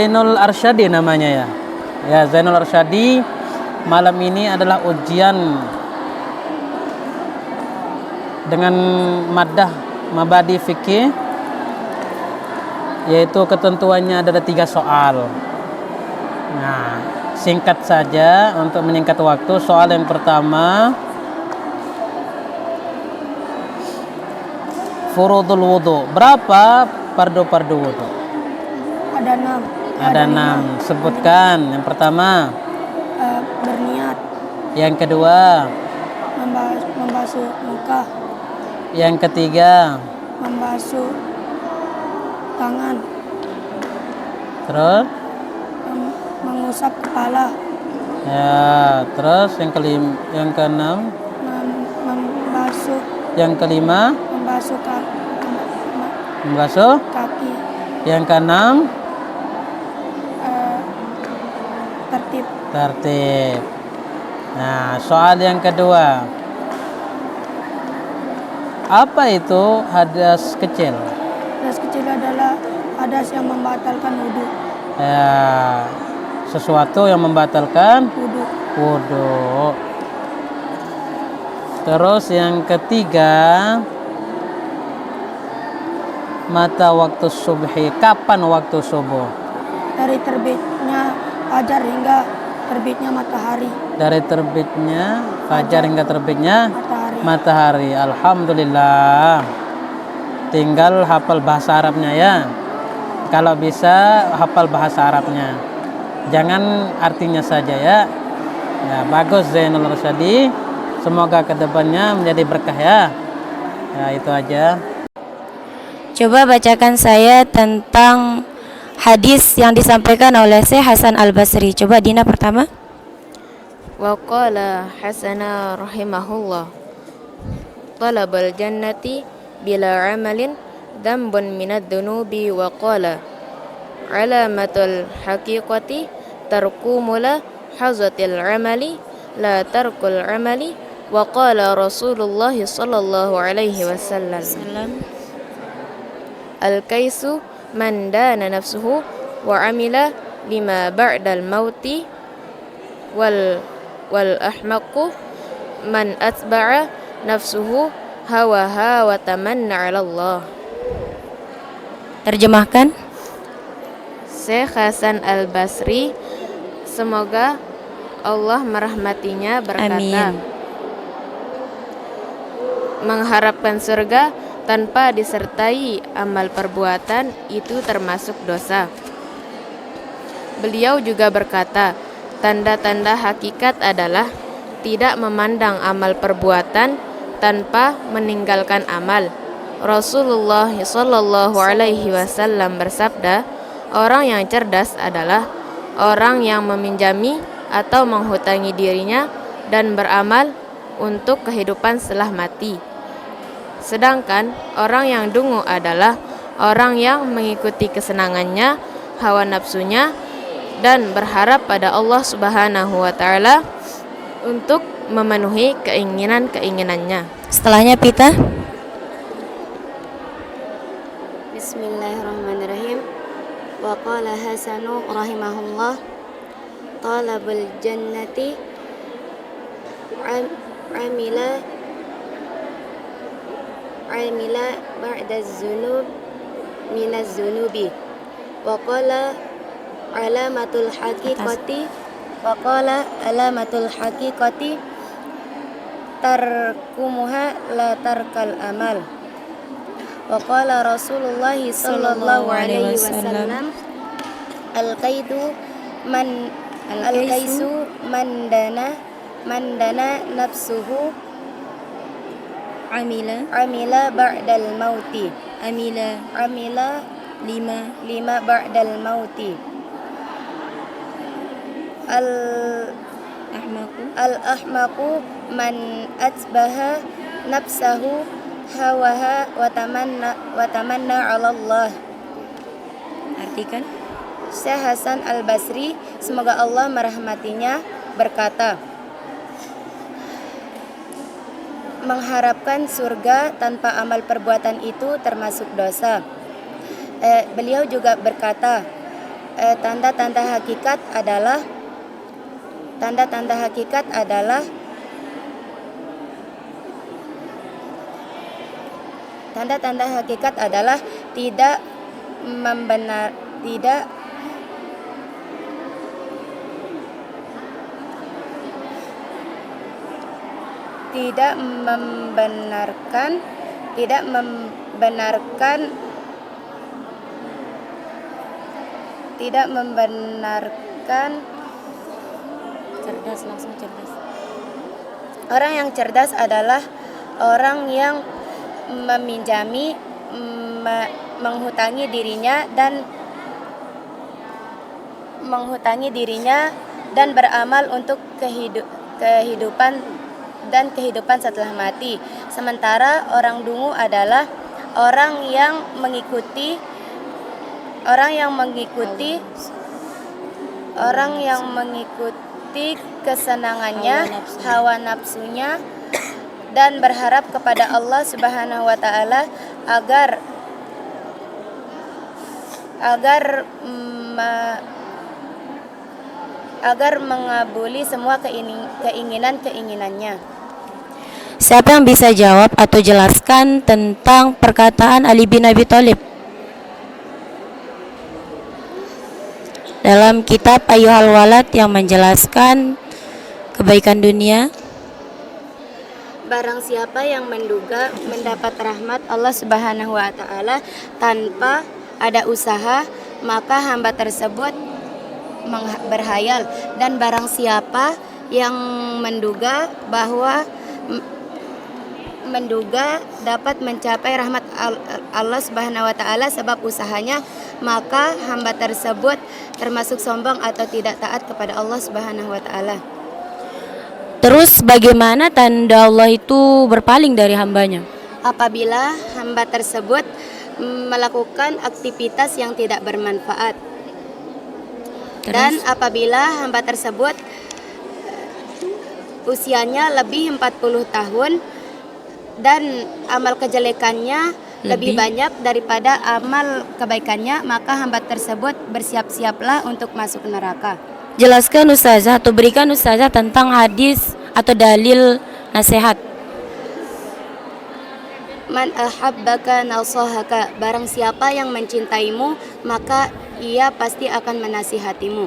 Zainul Arsyadi namanya ya. Ya, Zainul Arsyadi. Malam ini adalah ujian dengan maddah mabadi fikih, yaitu ketentuannya ada 3 soal. Nah, singkat saja untuk menyingkat waktu. Soal yang pertama, furudul wudu. Berapa fardu wudu? Ada 6. Sebutkan. Yang pertama, berniat, yang kedua, membasuh muka, yang ketiga, membasuh tangan, terus mengusap kepala, ya, terus yang kelima, yang keenam, membasuh, yang kelima, membasuh membasuh, kaki, yang keenam, tertib. Nah, soal yang kedua, apa itu hadas kecil? Hadas kecil adalah hadas yang membatalkan wudhu. Ya, sesuatu yang membatalkan wudhu. Terus yang ketiga, mata waktu subhi. Kapan waktu subuh? Dari terbitnya fajar hingga terbitnya matahari. Dari terbitnya fajar hingga terbitnya matahari. Alhamdulillah. Tinggal hafal bahasa Arabnya ya. Kalau bisa hafal bahasa Arabnya. Jangan artinya saja ya. Ya, bagus Zainul Arsyadi. Semoga kedepannya menjadi berkah ya. Ya, itu aja. Coba bacakan saya tentang hadis yang disampaikan oleh Syekh Hasan Al-Basri. Coba Dina pertama. Wa qala Hasan rahimahullah, talabal jannati bila amalin dhanbun minad dunubi, wa qala alamatul haqiqati tarku mula hazatil amali la tarkul amali, wa qala Rasulullah sallallahu alaihi wasallam, al-kaisu man dana nafsuhu wa amila lima ba'dal mauti, wal ahmaqu man atba'a nafsuhu hawaha wa tamanna 'ala Allah. Terjemahkan. Syekh Hasan Al-Basri, semoga Allah merahmatinya, berkata, Amin. Mengharapkan surga tanpa disertai amal perbuatan itu termasuk dosa. Beliau juga berkata, tanda-tanda hakikat adalah tidak memandang amal perbuatan tanpa meninggalkan amal. Rasulullah sallallahu alaihi wasallam bersabda, orang yang cerdas adalah orang yang meminjami atau menghutangi dirinya dan beramal untuk kehidupan setelah mati. Sedangkan orang yang dungu adalah orang yang mengikuti kesenangannya, hawa nafsunya, dan berharap pada Allah Subhanahu wa Ta'ala untuk memenuhi keinginan-keinginannya. Setelahnya Pita. Bismillahirrahmanirrahim. Wa qala Hasanu rahimahullah, talabul jannati amila ba'da zunub minaz zunubi, wa qala alamatul haqiqati tarkumuha la tarkal amal, wa qala Rasulullah sallallahu alaihi wasallam, al-kaisu man dana nafsuhu amila ba'dal mauti, amila lima ba'dal mauti, al-ahmaqu man atbaha nafsahu hawaha wa tamanna 'ala Allah. Artikan. Syekh Hasan Al-Basri, semoga Allah merahmatinya, berkata, mengharapkan surga tanpa amal perbuatan itu termasuk dosa. Beliau juga berkata, tanda-tanda hakikat adalah tidak membenarkan. Cerdas, langsung cerdas. Orang yang cerdas adalah orang yang meminjami, menghutangi dirinya dan beramal untuk kehidupan setelah mati. Sementara orang dungu adalah orang yang mengikuti kesenangannya, hawa nafsunya, dan berharap kepada Allah Subhanahu wa taala agar mengabuli semua keinginannya. Siapa yang bisa jawab atau jelaskan tentang perkataan Ali bin Abi Thalib dalam kitab Ayyuhal Walad yang menjelaskan kebaikan dunia? Barang siapa yang menduga mendapat rahmat Allah Subhanahu wa taala tanpa ada usaha, maka hamba tersebut berhayal. Dan barang siapa yang menduga dapat mencapai rahmat Allah Subhanahu wa taala sebab usahanya, maka hamba tersebut termasuk sombong atau tidak taat kepada Allah Subhanahu wa taala. Terus bagaimana tanda Allah itu berpaling dari hambanya? Apabila hamba tersebut melakukan aktivitas yang tidak bermanfaat. Dan apabila hamba tersebut usianya lebih 40 tahun dan amal kejelekannya lebih banyak daripada amal kebaikannya, maka hamba tersebut bersiap-siaplah untuk masuk neraka. Jelaskan Ustazah atau berikan Ustazah tentang hadis atau dalil nasihat. Man ahabbaka nasahaka, barang siapa yang mencintaimu maka ia pasti akan menasihatimu.